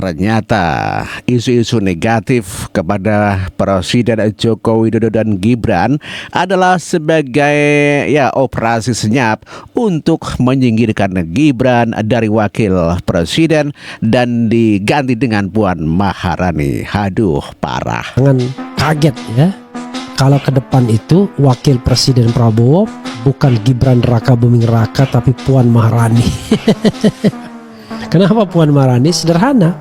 ternyata isu-isu negatif kepada Presiden Joko Widodo dan Gibran adalah sebagai operasi senyap untuk menyingkirkan Gibran dari wakil presiden dan diganti dengan Puan Maharani. Aduh, parah. Jangan kaget ya, kalau ke depan itu wakil presiden Prabowo bukan Gibran Raka Buming Raka tapi Puan Maharani. Kenapa Puan Maharani? Sederhana,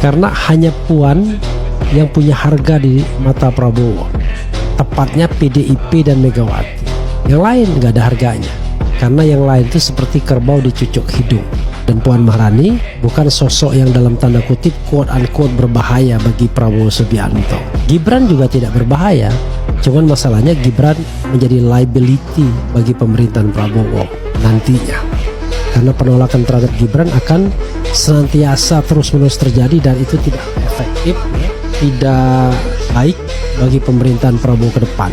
karena hanya Puan yang punya harga di mata Prabowo, tepatnya PDIP dan Megawati. Yang lain nggak ada harganya, karena yang lain itu seperti kerbau dicucuk hidung. Dan Puan Maharani bukan sosok yang dalam tanda kutip quote unquote berbahaya bagi Prabowo Subianto. Gibran juga tidak berbahaya, cuman masalahnya Gibran menjadi liability bagi pemerintahan Prabowo nantinya, karena penolakan terhadap Gibran akan senantiasa terus-menerus terjadi dan itu tidak efektif, tidak baik bagi pemerintahan Prabowo ke depan.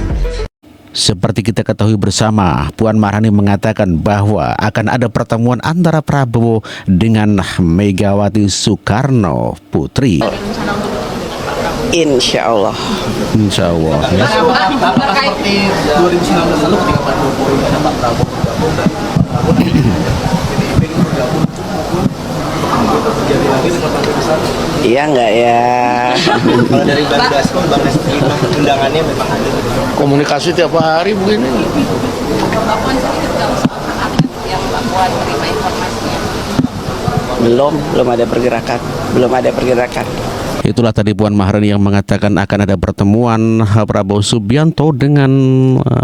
Seperti kita ketahui bersama, Puan Maharani mengatakan bahwa akan ada pertemuan antara Prabowo dengan Megawati Soekarno Putri. Insya Allah. Insya Allah. Ya. Seperti 2019 lalu ketika Pak Jokowi ada Pak Prabowo bergabung dan Prabowo dan PDIP ini bergabung maupun terjadi lagi dengan partai besar. Iya nggak ya? Kalau dari Bang Dasko, Bang Dasko terima undangannya memang ada. Komunikasi tiap hari begini. Belum ada pergerakan. Itulah tadi Puan Maharani yang mengatakan akan ada pertemuan Prabowo Subianto dengan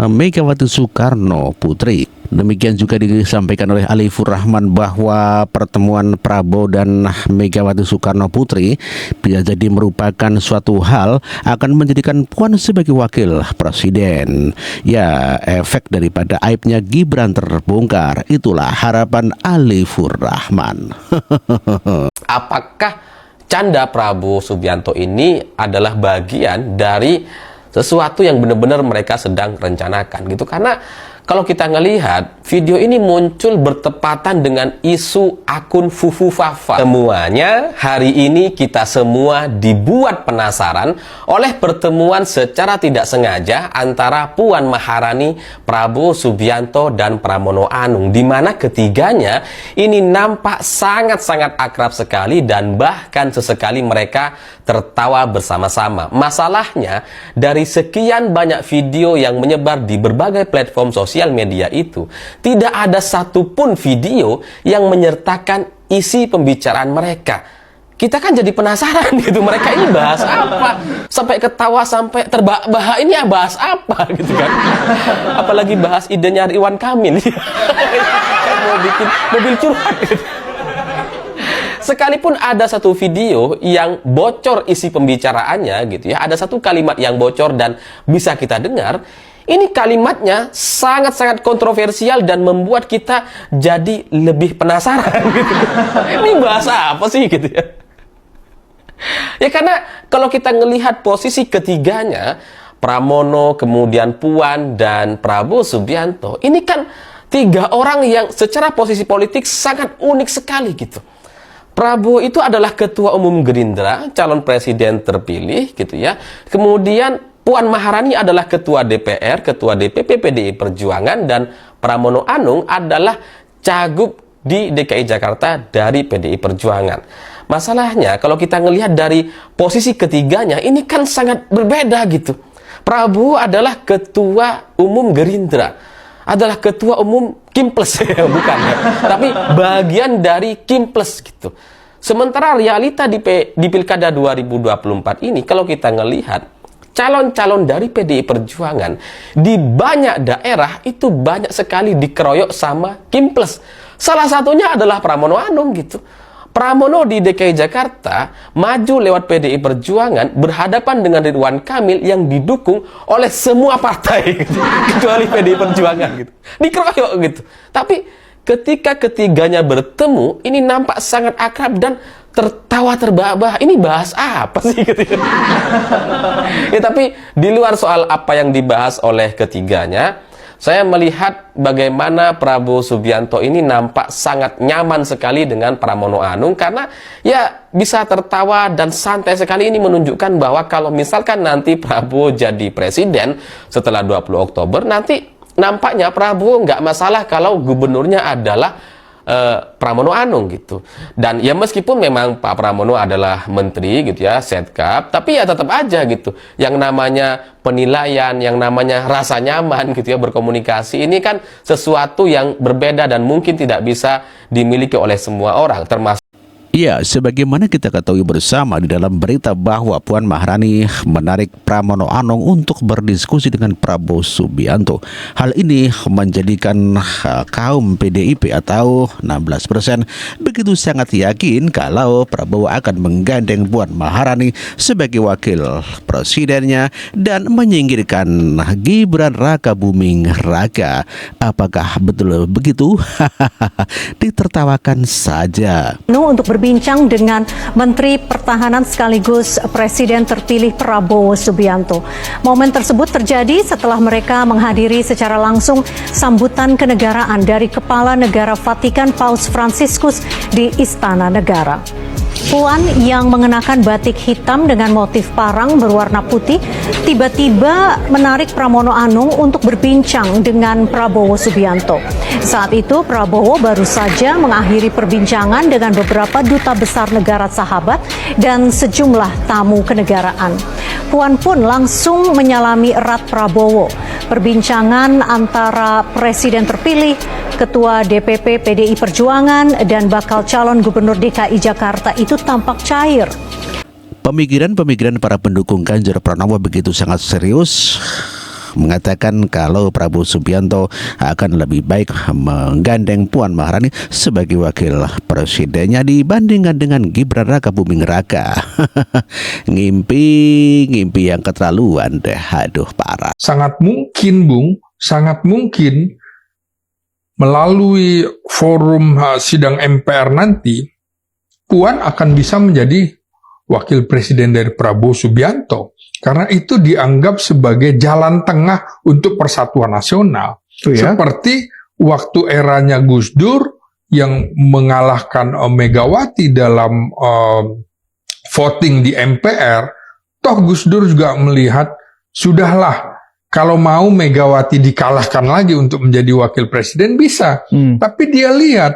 Megawati Soekarno Putri. Demikian juga disampaikan oleh Alifur Rahman bahwa pertemuan Prabowo dan Megawati Soekarno Putri bisa jadi merupakan suatu hal akan menjadikan Puan sebagai wakil presiden. Ya, efek daripada aibnya Gibran terbongkar. Itulah harapan Alifur Rahman. Apakah canda Prabowo Subianto ini adalah bagian dari sesuatu yang benar-benar mereka sedang rencanakan gitu? Karena kalau kita ngelihat video ini muncul bertepatan dengan isu akun Fufu Fafa. Semuanya hari ini kita semua dibuat penasaran oleh pertemuan secara tidak sengaja antara Puan Maharani, Prabowo Subianto dan Pramono Anung, di mana ketiganya ini nampak sangat-sangat akrab sekali dan bahkan sesekali mereka tertawa bersama-sama. Masalahnya, dari sekian banyak video yang menyebar di berbagai platform sosial media itu, tidak ada satupun video yang menyertakan isi pembicaraan mereka. Kita kan jadi penasaran gitu, mereka ini bahas apa? Sampai ketawa, sampai terbahak-bahak, ini bahas apa gitu kan? Apalagi bahas idenya Ridwan Kamil. Mau bikin mobil curhat gitu. Sekalipun ada satu video yang bocor isi pembicaraannya gitu ya, ada satu kalimat yang bocor dan bisa kita dengar, ini kalimatnya sangat-sangat kontroversial dan membuat kita jadi lebih penasaran gitu. Ini bahasa apa sih gitu ya? Ya karena kalau kita ngelihat posisi ketiganya, Pramono, kemudian Puan dan Prabowo Subianto, ini kan tiga orang yang secara posisi politik sangat unik sekali gitu. Prabowo itu adalah ketua umum Gerindra, calon presiden terpilih gitu ya. Kemudian Puan Maharani adalah ketua DPR, ketua DPP PDI Perjuangan, dan Pramono Anung adalah cagup di DKI Jakarta dari PDI Perjuangan. Masalahnya kalau kita ngelihat dari posisi ketiganya ini kan sangat berbeda gitu. Prabowo adalah ketua umum Gerindra, adalah ketua umum Kimples bukan ya, tapi bagian dari Kimples gitu. Sementara realita di Pilkada 2024 ini, kalau kita ngelihat calon-calon dari PDI Perjuangan di banyak daerah itu banyak sekali dikeroyok sama Kimples. Salah satunya adalah Pramono Anung gitu. Pramono di DKI Jakarta maju lewat PDI Perjuangan berhadapan dengan Ridwan Kamil yang didukung oleh semua partai gitu, kecuali PDI Perjuangan gitu. Dikeroyok gitu. Tapi ketika ketiganya bertemu, ini nampak sangat akrab dan tertawa terbahak-bahak. Ini bahas apa sih gitu. Ya, tapi di luar soal apa yang dibahas oleh ketiganya, saya melihat bagaimana Prabowo Subianto ini nampak sangat nyaman sekali dengan Pramono Anung, karena ya bisa tertawa dan santai sekali. Ini menunjukkan bahwa kalau misalkan nanti Prabowo jadi presiden setelah 20 Oktober, nanti nampaknya Prabowo nggak masalah kalau gubernurnya adalah Pramono Anung gitu. Dan ya meskipun memang Pak Pramono adalah menteri gitu ya, Setkap, tapi ya tetap aja gitu, yang namanya penilaian, yang namanya rasa nyaman gitu ya berkomunikasi, ini kan sesuatu yang berbeda dan mungkin tidak bisa dimiliki oleh semua orang, termasuk Ya, sebagaimana kita ketahui bersama di dalam berita bahwa Puan Maharani menarik Pramono Anung untuk berdiskusi dengan Prabowo Subianto. Hal ini menjadikan kaum PDIP atau 16% begitu sangat yakin kalau Prabowo akan menggandeng Puan Maharani sebagai wakil presidennya dan menyingkirkan Gibran Rakabuming Raka. Apakah betul begitu? Ditertawakan saja. Untuk berbincang dengan Menteri Pertahanan sekaligus Presiden terpilih Prabowo Subianto. Momen tersebut terjadi setelah mereka menghadiri secara langsung sambutan kenegaraan dari Kepala Negara Vatikan Paus Fransiskus di Istana Negara. Puan yang mengenakan batik hitam dengan motif parang berwarna putih tiba-tiba menarik Pramono Anung untuk berbincang dengan Prabowo Subianto. Saat itu Prabowo baru saja mengakhiri perbincangan dengan beberapa duta besar negara sahabat dan sejumlah tamu kenegaraan. Puan pun langsung menyalami erat Prabowo. Perbincangan antara Presiden terpilih, Ketua DPP PDI Perjuangan, dan bakal calon Gubernur DKI Jakarta itu tampak cair. Pemikiran-pemikiran para pendukung Ganjar Pranowo begitu sangat serius, mengatakan kalau Prabowo Subianto akan lebih baik menggandeng Puan Maharani sebagai wakil presidennya dibandingkan dengan Gibran Rakabuming Raka. Ngimpi yang keterlaluan deh, aduh parah. Sangat mungkin, Bung, sangat mungkin melalui forum sidang MPR nanti, Puan akan bisa menjadi wakil presiden dari Prabowo Subianto. Karena itu dianggap sebagai jalan tengah untuk persatuan nasional. Seperti waktu eranya Gus Dur yang mengalahkan Megawati dalam voting di MPR. Toh Gus Dur juga melihat, sudahlah, kalau mau Megawati dikalahkan lagi untuk menjadi wakil presiden bisa. Tapi dia lihat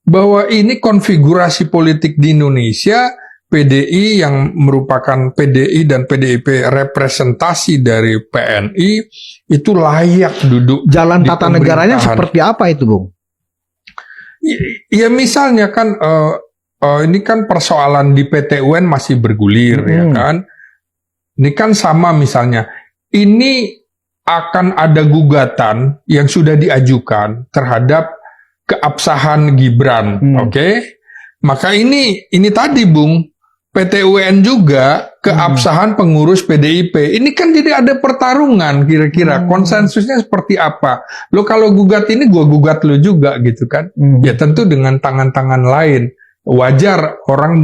bahwa ini konfigurasi politik di Indonesia, PDI yang merupakan PDI dan PDIP representasi dari PNI itu layak duduk jalan tata negaranya seperti apa itu, Bung? Ya misalnya kan ini kan persoalan di PT UN masih bergulir ya kan. Ini kan sama misalnya. Ini akan ada gugatan yang sudah diajukan terhadap keabsahan Gibran, oke? Maka ini tadi, Bung, PT UN juga keabsahan pengurus PDIP. Ini kan jadi ada pertarungan kira-kira konsensusnya seperti apa. Lo kalau gugat ini, gua gugat lo juga gitu kan. Ya tentu dengan tangan-tangan lain. Wajar orang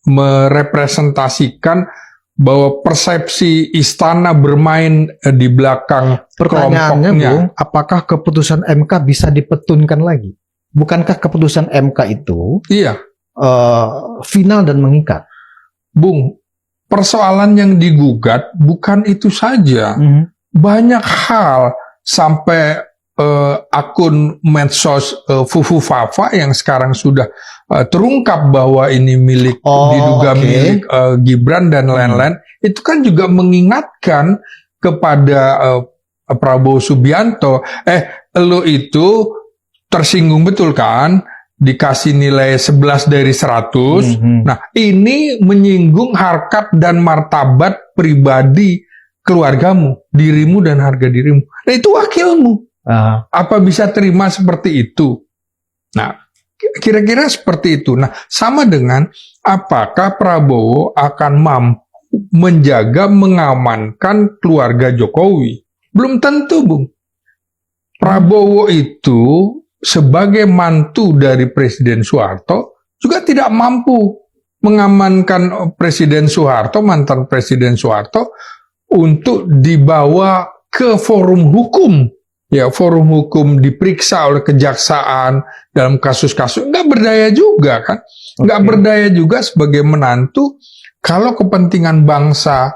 merepresentasikan bahwa persepsi istana bermain di belakang pertanyaannya, kelompoknya. Bung, apakah keputusan MK bisa dipetunkan lagi? Bukankah keputusan MK itu final dan mengikat? Bung, persoalan yang digugat bukan itu saja. Banyak hal sampai akun medsos Fufu Fafa yang sekarang sudah terungkap bahwa ini milik diduga milik Gibran dan lain-lain, itu kan juga mengingatkan kepada Prabowo Subianto, lo itu tersinggung betul kan? Dikasih nilai 11 dari 100. Nah, ini menyinggung harkat dan martabat pribadi keluargamu, dirimu dan harga dirimu. Nah, itu wakilmu. Apa bisa terima seperti itu? Nah, kira-kira seperti itu. Nah, sama dengan apakah Prabowo akan mampu menjaga, mengamankan keluarga Jokowi? Belum tentu, Bung. Prabowo itu sebagai mantu dari Presiden Soeharto juga tidak mampu mengamankan Presiden Soeharto, mantan Presiden Soeharto, untuk dibawa ke forum hukum ya forum hukum diperiksa oleh kejaksaan dalam kasus-kasus, nggak berdaya juga kan, nggak berdaya juga sebagai menantu kalau kepentingan bangsa,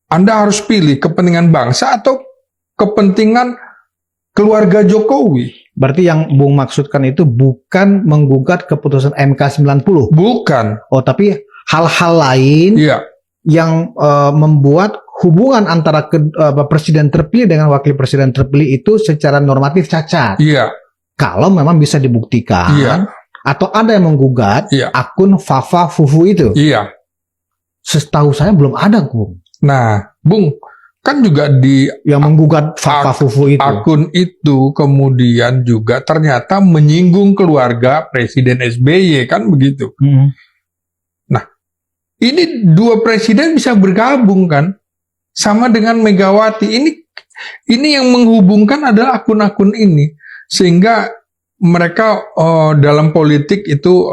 Anda harus pilih kepentingan bangsa atau kepentingan keluarga Jokowi. Berarti yang Bung maksudkan itu bukan menggugat keputusan MK 90. Bukan. Oh, tapi hal-hal lain Iya. yang membuat hubungan antara presiden terpilih dengan wakil presiden terpilih itu secara normatif cacat. Iya. Kalau memang bisa dibuktikan, Iya. atau ada yang menggugat Iya. akun Fafa Fufu itu. Iya. Setahu saya belum ada, Bung, Nah, Bung, kan juga di yang menggugat Fafa Fufu itu. akun itu kemudian juga ternyata menyinggung keluarga Presiden SBY, kan begitu. Nah, ini dua presiden bisa bergabung kan, sama dengan Megawati. Ini yang menghubungkan adalah akun-akun ini, sehingga mereka dalam politik itu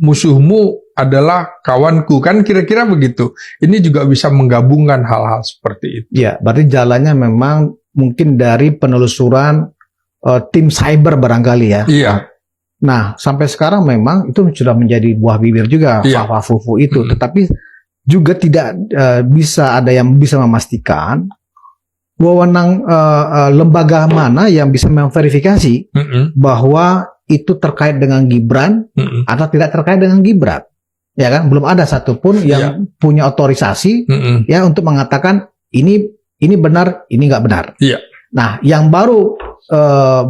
musuhmu adalah kawanku, kan kira-kira begitu. Ini juga bisa menggabungkan hal-hal seperti itu. Ya, berarti jalannya memang mungkin dari penelusuran tim cyber barangkali ya. Iya. Nah, sampai sekarang memang itu sudah menjadi buah bibir juga, Iya. Fafa Fufu itu. Tetapi juga tidak bisa ada yang bisa memastikan wewenang lembaga mana yang bisa memverifikasi bahwa itu terkait dengan Gibran atau tidak terkait dengan Gibran. Ya kan, belum ada satupun yang punya otorisasi ya untuk mengatakan ini benar, ini nggak benar. Iya. Nah, yang baru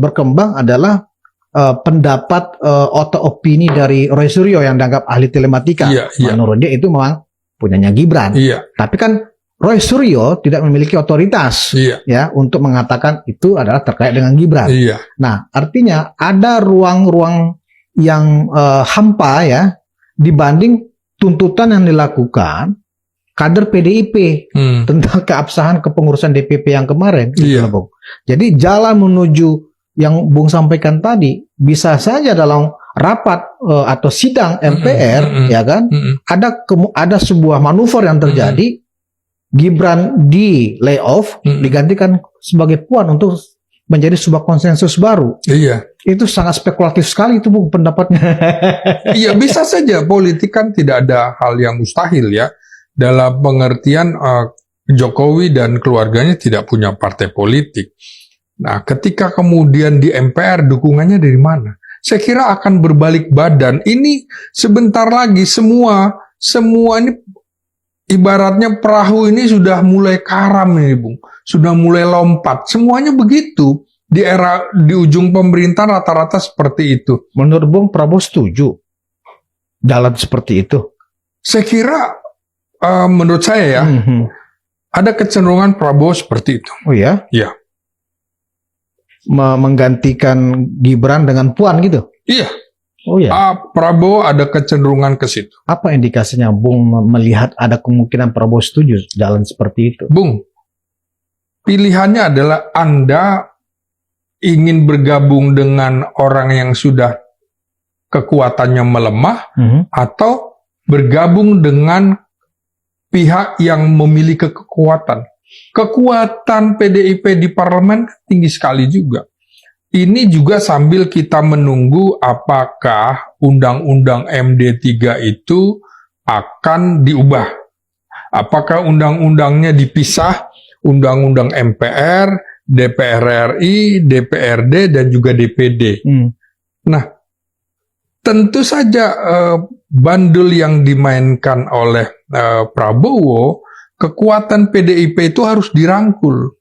berkembang adalah pendapat atau opini dari Roy Suryo yang dianggap ahli telematika. Iya, iya. Menurut dia itu memang punyanya Gibran. Iya. Tapi kan Roy Suryo tidak memiliki otoritas ya untuk mengatakan itu adalah terkait dengan Gibran. Iya. Nah, artinya ada ruang-ruang yang hampa ya dibanding tuntutan yang dilakukan kader PDIP tentang keabsahan kepengurusan DPP yang kemarin. Iya. Bung. Jadi jalan menuju yang Bung sampaikan tadi bisa saja dalam rapat atau sidang MPR ya kan ada sebuah manuver yang terjadi, Gibran di layoff digantikan sebagai puan untuk menjadi sebuah konsensus baru. Iya. Itu sangat spekulatif sekali itu, Bung, pendapatnya. Iya, bisa saja. Politik kan tidak ada hal yang mustahil ya. Dalam pengertian Jokowi dan keluarganya tidak punya partai politik. Nah, ketika kemudian di MPR dukungannya dari mana? Saya kira akan berbalik badan. Ini sebentar lagi semua ini ibaratnya perahu ini sudah mulai karam ini, Bung. Sudah mulai lompat. Semuanya begitu. Di ujung pemerintahan rata-rata seperti itu. Menurut Bung, Prabowo setuju jalan seperti itu? Saya kira menurut saya ya, ada kecenderungan Prabowo seperti itu. Oh ya? Iya. Menggantikan Gibran dengan puan gitu? Iya. Oh ya. Prabowo ada kecenderungan ke situ. Apa indikasinya Bung melihat ada kemungkinan Prabowo setuju jalan seperti itu? Bung, pilihannya adalah Anda ingin bergabung dengan orang yang sudah kekuatannya melemah atau bergabung dengan pihak yang memiliki kekuatan. Kekuatan PDIP di parlemen tinggi sekali juga. Ini juga sambil kita menunggu apakah Undang-Undang MD3 itu akan diubah. Apakah undang-undangnya dipisah, Undang-Undang MPR, DPR RI, DPRD, dan juga DPD. Nah, tentu saja bandul yang dimainkan oleh Prabowo, kekuatan PDIP itu harus dirangkul.